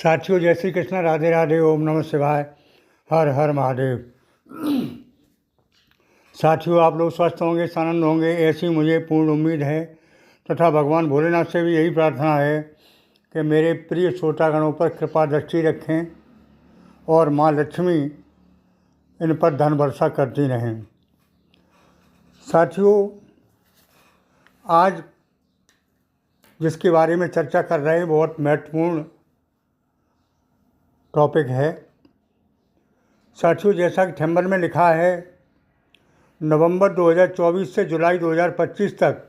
साथियों, जय श्री कृष्ण, राधे राधे, ओम नमः शिवाय, हर हर महादेव। साथियों, आप लोग स्वस्थ होंगे, आनंद होंगे, ऐसी मुझे पूर्ण उम्मीद है तथा भगवान भोलेनाथ से भी यही प्रार्थना है कि मेरे प्रिय श्रोतागणों पर कृपा दृष्टि रखें और माँ लक्ष्मी इन पर धन वर्षा करती रहें। साथियों, आज जिसके बारे में चर्चा कर रहे हैं बहुत महत्वपूर्ण टॉपिक है। साथियों, जैसा कि थंबनेल में लिखा है, नवंबर 2024 से जुलाई 2025 तक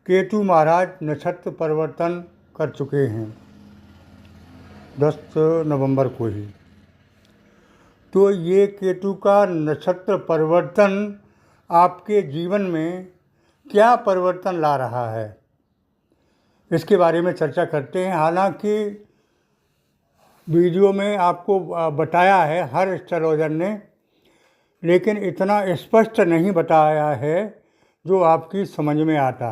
केतु महाराज नक्षत्र परिवर्तन कर चुके हैं, 10 नवंबर को ही। तो ये केतु का नक्षत्र परिवर्तन आपके जीवन में क्या परिवर्तन ला रहा है, इसके बारे में चर्चा करते हैं। हालांकि वीडियो में आपको बताया है हर एस्ट्रोलॉजर ने, लेकिन इतना स्पष्ट नहीं बताया है जो आपकी समझ में आता,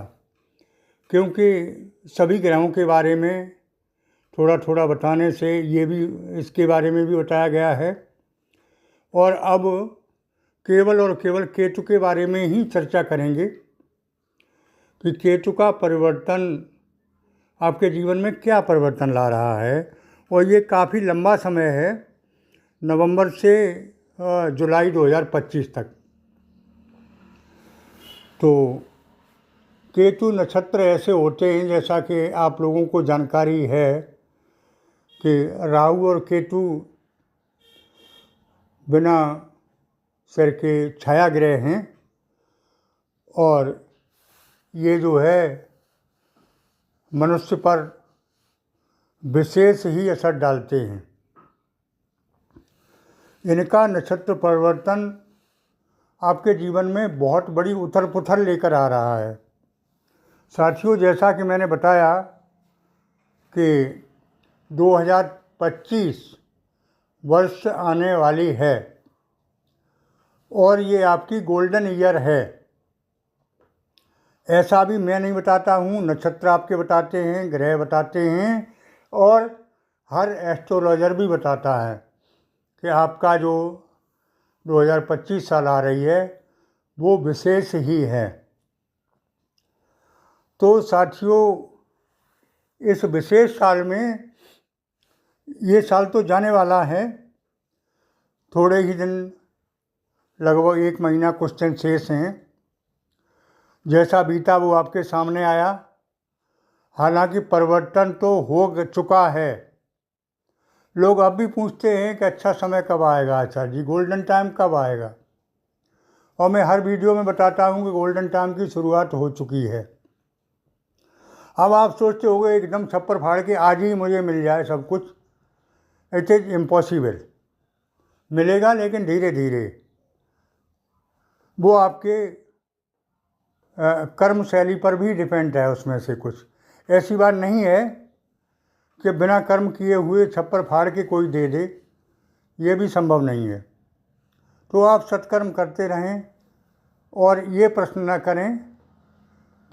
क्योंकि सभी ग्रहों के बारे में थोड़ा थोड़ा बताने से ये भी इसके बारे में भी बताया गया है। और अब केवल और केवल केतु के बारे में ही चर्चा करेंगे कि केतु का परिवर्तन आपके जीवन में क्या परिवर्तन ला रहा है। और ये काफ़ी लंबा समय है, नवंबर से जुलाई 2025 तक। तो केतु नक्षत्र ऐसे होते हैं, जैसा कि आप लोगों को जानकारी है कि राहु और केतु बिना सिर के छाया ग्रह हैं और ये जो है मनुष्य पर विशेष ही असर डालते हैं। इनका नक्षत्र परिवर्तन आपके जीवन में बहुत बड़ी उथल पुथल लेकर आ रहा है। साथियों, जैसा कि मैंने बताया कि 2025 वर्ष आने वाली है और ये आपकी गोल्डन ईयर है। ऐसा भी मैं नहीं बताता हूँ, नक्षत्र आपके बताते हैं, ग्रह बताते हैं और हर एस्ट्रोलॉजर भी बताता है कि आपका जो 2025 साल आ रही है वो विशेष ही है। तो साथियों, इस विशेष साल में ये साल तो जाने वाला है, थोड़े ही दिन, लगभग 1 महीना कुछ दिन शेष हैं। जैसा बीता वो आपके सामने आया। हालांकि परिवर्तन तो हो चुका है। लोग अब भी पूछते हैं कि अच्छा समय कब आएगा, आचार्य जी गोल्डन टाइम कब आएगा। और मैं हर वीडियो में बताता हूं कि गोल्डन टाइम की शुरुआत हो चुकी है। अब आप सोचते होंगे एकदम छप्पर फाड़ के आज ही मुझे मिल जाए सब कुछ। It is impossible. मिलेगा, लेकिन धीरे धीरे। वो आपके कर्म शैली पर भी डिपेंड है। उसमें से कुछ ऐसी बात नहीं है कि बिना कर्म किए हुए छप्पर फाड़ के कोई दे दे, ये भी संभव नहीं है। तो आप सत्कर्म करते रहें और ये प्रश्न न करें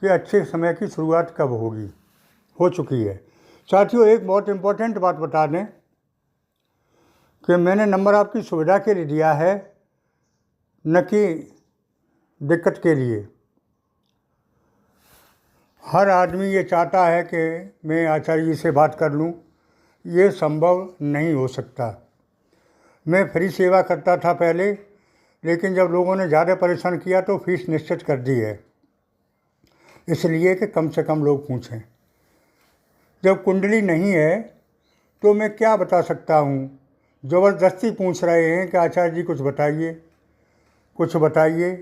कि अच्छे समय की शुरुआत कब होगी, हो चुकी है। साथियों, एक बहुत इम्पोर्टेंट बात बता दें कि मैंने नंबर आपकी सुविधा के लिए दिया है, न कि दिक्कत के लिए। हर आदमी ये चाहता है कि मैं आचार्य जी से बात कर लूं, ये संभव नहीं हो सकता। मैं फ्री सेवा करता था पहले, लेकिन जब लोगों ने ज़्यादा परेशान किया तो फीस निश्चित कर दी है, इसलिए कि कम से कम लोग पूछें। जब कुंडली नहीं है तो मैं क्या बता सकता हूँ। ज़बरदस्ती पूछ रहे हैं कि आचार्य जी कुछ बताइए, कुछ बताइए,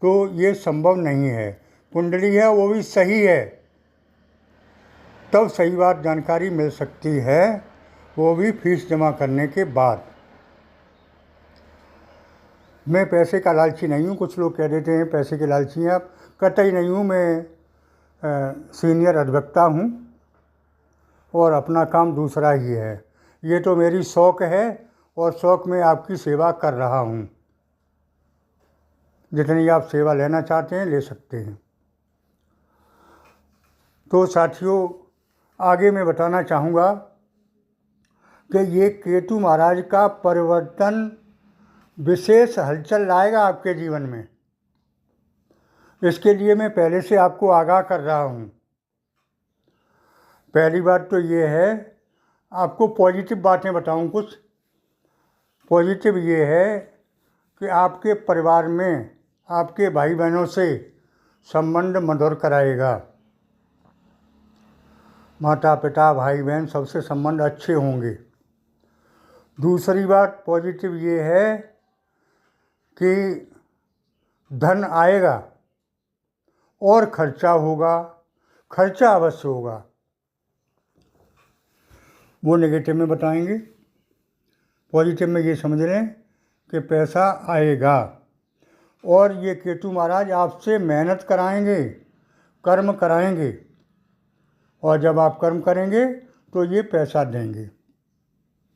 तो ये संभव नहीं है। कुंडली है वो भी सही है, तब सही बात जानकारी मिल सकती है, वो भी फीस जमा करने के बाद। मैं पैसे का लालची नहीं हूँ। कुछ लोग कह देते हैं पैसे के लालची हैं आप, कतई नहीं हूँ। मैं सीनियर अधिवक्ता हूँ और अपना काम दूसरा ही है। ये तो मेरी शौक़ है और शौक़ में आपकी सेवा कर रहा हूँ। जितनी आप सेवा लेना चाहते हैं ले सकते हैं। तो साथियों, आगे मैं बताना चाहूँगा कि ये केतु महाराज का परिवर्तन विशेष हलचल लाएगा आपके जीवन में। इसके लिए मैं पहले से आपको आगाह कर रहा हूँ। पहली बात तो ये है, आपको पॉजिटिव बातें बताऊँ कुछ। पॉजिटिव ये है कि आपके परिवार में आपके भाई बहनों से संबंध मधुर कराएगा। माता पिता भाई बहन सबसे संबंध अच्छे होंगे। दूसरी बात पॉजिटिव ये है कि धन आएगा और खर्चा होगा, खर्चा अवश्य होगा। वो नेगेटिव में बताएंगे। पॉजिटिव में ये समझ लें कि पैसा आएगा और ये केतु महाराज आपसे मेहनत कराएंगे, कर्म कराएंगे, और जब आप कर्म करेंगे तो ये पैसा देंगे।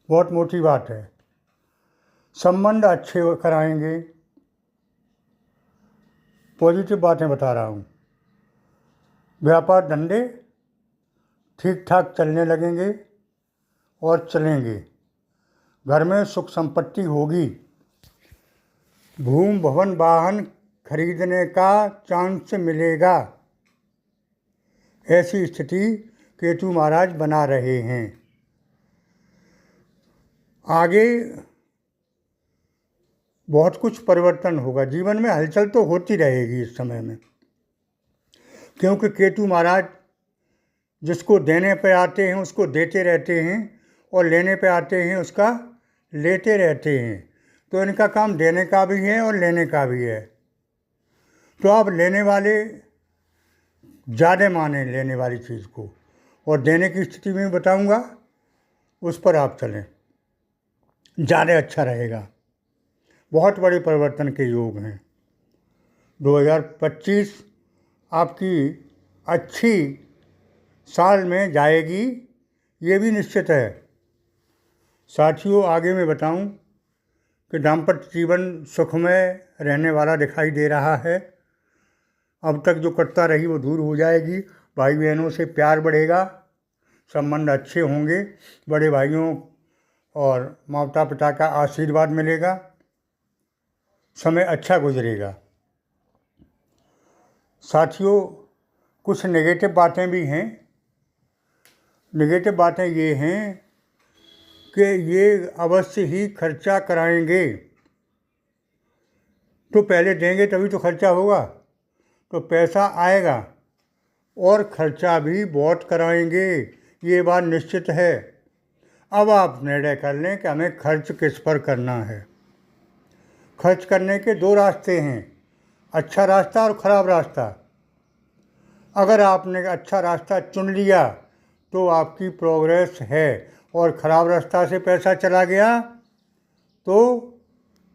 बहुत मोटी बात है। संबंध अच्छे कराएंगे। पॉजिटिव बातें बता रहा हूँ। व्यापार धंधे ठीक ठाक चलने लगेंगे और चलेंगे। घर में सुख संपत्ति होगी। भूमि भवन वाहन खरीदने का चांस मिलेगा। ऐसी स्थिति केतु महाराज बना रहे हैं। आगे बहुत कुछ परिवर्तन होगा। जीवन में हलचल तो होती रहेगी इस समय में, क्योंकि केतु महाराज जिसको देने पे आते हैं उसको देते रहते हैं और लेने पे आते हैं उसका लेते रहते हैं। तो इनका काम देने का भी है और लेने का भी है। तो आप लेने वाले ज़्यादा माने लेने वाली चीज़ को, और देने की स्थिति में बताऊंगा, उस पर आप चलें, ज़्यादा अच्छा रहेगा। बहुत बड़े परिवर्तन के योग हैं। 2025 आपकी अच्छी साल में जाएगी, ये भी निश्चित है। साथियों, आगे मैं बताऊं कि दाम्पत्य जीवन सुखमय रहने वाला दिखाई दे रहा है। अब तक जो कटता रही वो दूर हो जाएगी। भाई बहनों से प्यार बढ़ेगा, संबंध अच्छे होंगे, बड़े भाइयों और माता पिता का आशीर्वाद मिलेगा, समय अच्छा गुजरेगा। साथियों, कुछ नेगेटिव बातें भी हैं। नेगेटिव बातें ये हैं कि ये अवश्य ही खर्चा कराएंगे। तो पहले देंगे तभी तो खर्चा होगा। तो पैसा आएगा और खर्चा भी बहुत कराएंगे, ये बात निश्चित है। अब आप निर्णय कर लें कि हमें खर्च किस पर करना है। खर्च करने के दो रास्ते हैं, अच्छा रास्ता और ख़राब रास्ता। अगर आपने अच्छा रास्ता चुन लिया तो आपकी प्रोग्रेस है, और ख़राब रास्ता से पैसा चला गया तो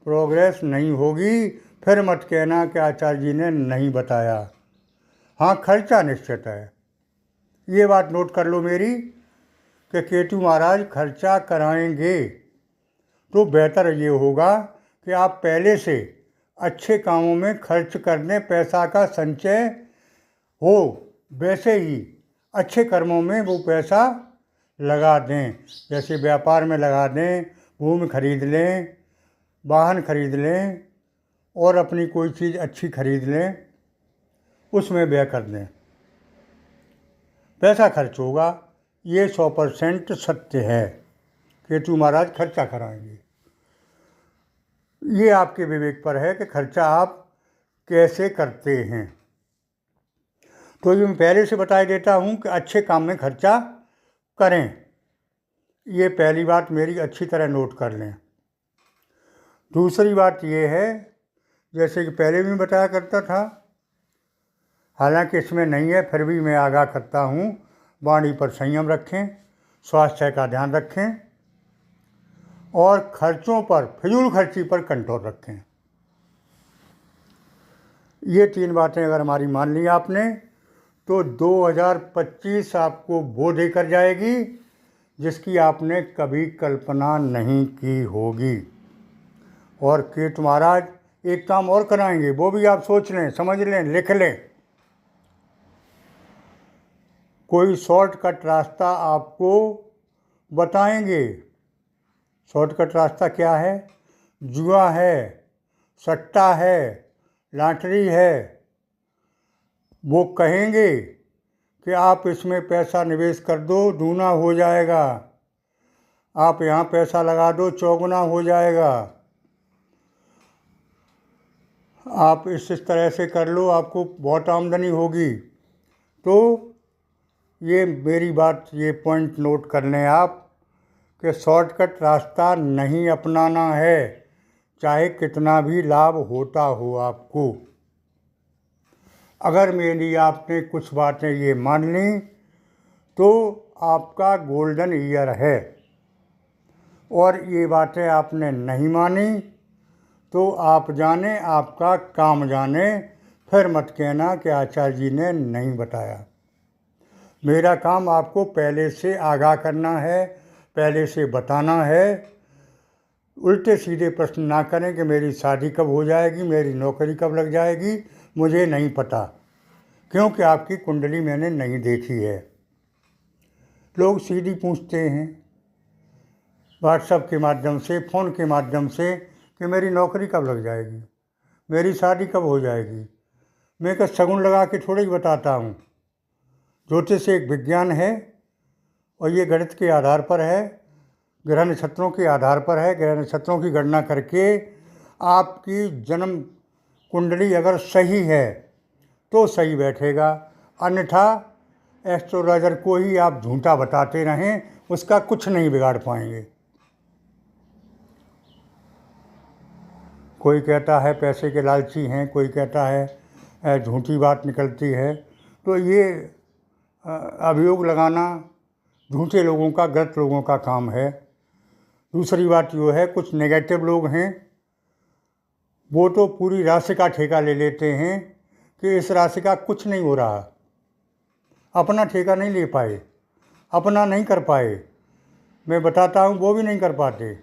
प्रोग्रेस नहीं होगी। फिर मत कहना कि आचार्य जी ने नहीं बताया। हाँ, खर्चा निश्चित है। ये बात नोट कर लो मेरी कि केतु महाराज खर्चा कराएंगे। तो बेहतर ये होगा कि आप पहले से अच्छे कामों में खर्च कर दें, पैसा का संचय हो, वैसे ही अच्छे कर्मों में वो पैसा लगा दें। जैसे व्यापार में लगा दें, भूमि खरीद लें, वाहन खरीद लें और अपनी कोई चीज़ अच्छी खरीद लें, उसमें व्यय कर दें। पैसा खर्च होगा, ये 100% सत्य है। केतु महाराज खर्चा कराएंगे। ये आपके विवेक पर है कि खर्चा आप कैसे करते हैं। तो ये मैं पहले से बता देता हूँ कि अच्छे काम में खर्चा करें। ये पहली बात मेरी अच्छी तरह नोट कर लें। दूसरी बात ये है, जैसे कि पहले भी बताया करता था, हालांकि इसमें नहीं है फिर भी मैं आगाह करता हूँ, वाणी पर संयम रखें, स्वास्थ्य का ध्यान रखें और खर्चों पर, फिजूल खर्ची पर कंट्रोल रखें। ये 3 बातें अगर हमारी मान ली आपने तो 2025 आपको वो देकर जाएगी जिसकी आपने कभी कल्पना नहीं की होगी। और केतु महाराज एक काम और कराएंगे, वो भी आप सोच लें, समझ लें, लिख लें। कोई शॉर्टकट रास्ता आपको बताएंगे शॉर्टकट रास्ता क्या है? जुआ है, सट्टा है, लॉटरी है। वो कहेंगे कि आप इसमें पैसा निवेश कर दो, दूना हो जाएगा, आप यहाँ पैसा लगा दो, चौगुना हो जाएगा, आप इस तरह से कर लो, आपको बहुत आमदनी होगी। तो ये मेरी बात, ये पॉइंट नोट कर लें आप कि शॉर्टकट रास्ता नहीं अपनाना है, चाहे कितना भी लाभ होता हो आपको। अगर मेरी आपने कुछ बातें ये मान ली तो आपका गोल्डन ईयर है, और ये बातें आपने नहीं मानी तो आप जाने, आपका काम जाने, फिर मत कहना कि आचार्य जी ने नहीं बताया। मेरा काम आपको पहले से आगाह करना है, पहले से बताना है। उल्टे सीधे प्रश्न ना करें कि मेरी शादी कब हो जाएगी, मेरी नौकरी कब लग जाएगी, मुझे नहीं पता, क्योंकि आपकी कुंडली मैंने नहीं देखी है। लोग सीधी पूछते हैं व्हाट्सएप के माध्यम से, फ़ोन के माध्यम से कि मेरी नौकरी कब लग जाएगी, मेरी शादी कब हो जाएगी। मैं क्या शगुन लगा के थोड़ी ही बताता हूँ। ज्योतिष एक विज्ञान है और ये गणित के आधार पर है, ग्रह नक्षत्रों के आधार पर है। ग्रह नक्षत्रों की गणना करके आपकी जन्म कुंडली अगर सही है तो सही बैठेगा, अन्यथा एस्ट्रोलॉजर को ही आप झूठा बताते रहें, उसका कुछ नहीं बिगाड़ पाएंगे। कोई कहता है पैसे के लालची हैं, कोई कहता है झूठी बात निकलती है। तो ये अभियोग लगाना झूठे लोगों का, गलत लोगों का काम है। दूसरी बात यो है, कुछ नेगेटिव लोग हैं, वो तो पूरी राशि का ठेका ले लेते हैं कि इस राशि का कुछ नहीं हो रहा। अपना ठेका नहीं ले पाए, अपना नहीं कर पाए। मैं बताता हूँ वो भी नहीं कर पाते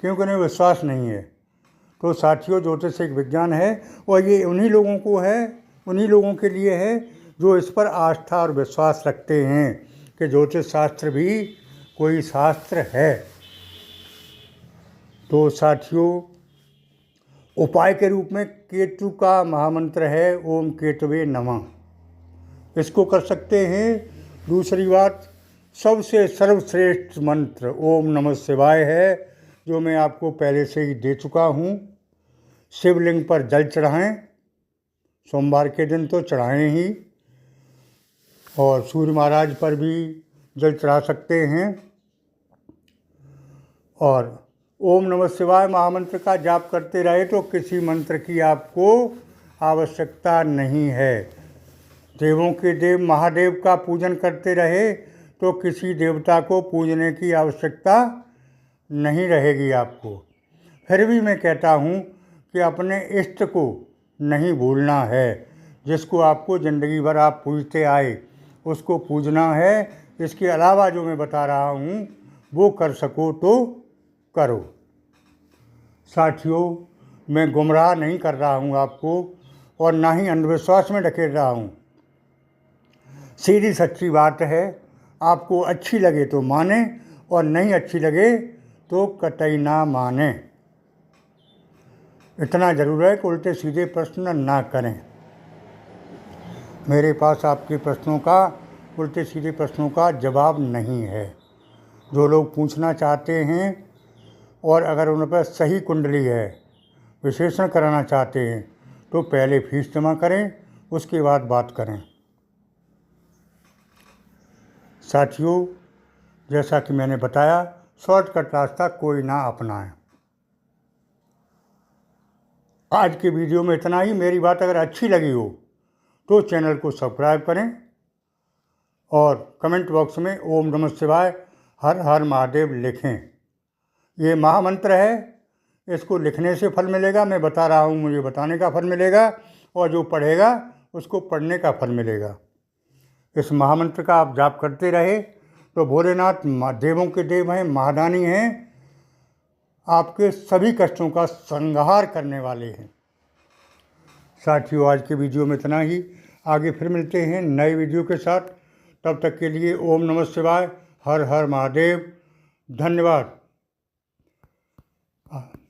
क्योंकि उन्हें विश्वास नहीं है। तो साथियों, ज्योतिष एक विज्ञान है और ये उन्हीं लोगों को है, उन्हीं लोगों के लिए है जो इस पर आस्था और विश्वास रखते हैं कि ज्योतिष शास्त्र भी कोई शास्त्र है। तो साथियों, उपाय के रूप में केतु का महामंत्र है ओम केतवे नमः, इसको कर सकते हैं। दूसरी बात, सबसे सर्वश्रेष्ठ मंत्र ओम नमः शिवाय है, जो मैं आपको पहले से ही दे चुका हूँ। शिवलिंग पर जल चढ़ाएं, सोमवार के दिन तो चढ़ाएं ही, और सूर्य महाराज पर भी जल चढ़ा सकते हैं। और ओम नमः शिवाय महामंत्र का जाप करते रहे तो किसी मंत्र की आपको आवश्यकता नहीं है। देवों के देव महादेव का पूजन करते रहे तो किसी देवता को पूजने की आवश्यकता नहीं रहेगी आपको। फिर भी मैं कहता हूँ कि अपने इष्ट को नहीं भूलना है, जिसको आपको ज़िंदगी भर आप पूजते आए उसको पूजना है। इसके अलावा जो मैं बता रहा हूँ वो कर सको तो करो। साथियों, मैं गुमराह नहीं कर रहा हूँ आपको और ना ही अंधविश्वास में ढकेल रहा हूँ। सीधी सच्ची बात है, आपको अच्छी लगे तो माने और नहीं अच्छी लगे तो कतई ना माने। इतना ज़रूर है कि उल्टे सीधे प्रश्न ना करें। मेरे पास आपके प्रश्नों का, उल्टे सीधे प्रश्नों का जवाब नहीं है। जो लोग पूछना चाहते हैं और अगर उन पर सही कुंडली है, विश्लेषण कराना चाहते हैं, तो पहले फीस जमा करें, उसके बाद बात करें। साथियों, जैसा कि मैंने बताया, शॉर्टकट रास्ता कोई ना अपनाएं। आज के वीडियो में इतना ही। मेरी बात अगर अच्छी लगी हो तो चैनल को सब्सक्राइब करें और कमेंट बॉक्स में ओम नमः शिवाय हर हर महादेव लिखें। ये महामंत्र है, इसको लिखने से फल मिलेगा, मैं बता रहा हूँ, मुझे बताने का फल मिलेगा, और जो पढ़ेगा उसको पढ़ने का फल मिलेगा। इस महामंत्र का आप जाप करते रहे तो भोलेनाथ देवों के देव हैं, महादानी हैं, आपके सभी कष्टों का संहार करने वाले हैं। साथियों, आज के वीडियो में इतना ही। आगे फिर मिलते हैं नए वीडियो के साथ। तब तक के लिए ओम नमः शिवाय, हर हर महादेव। धन्यवाद। हाँ।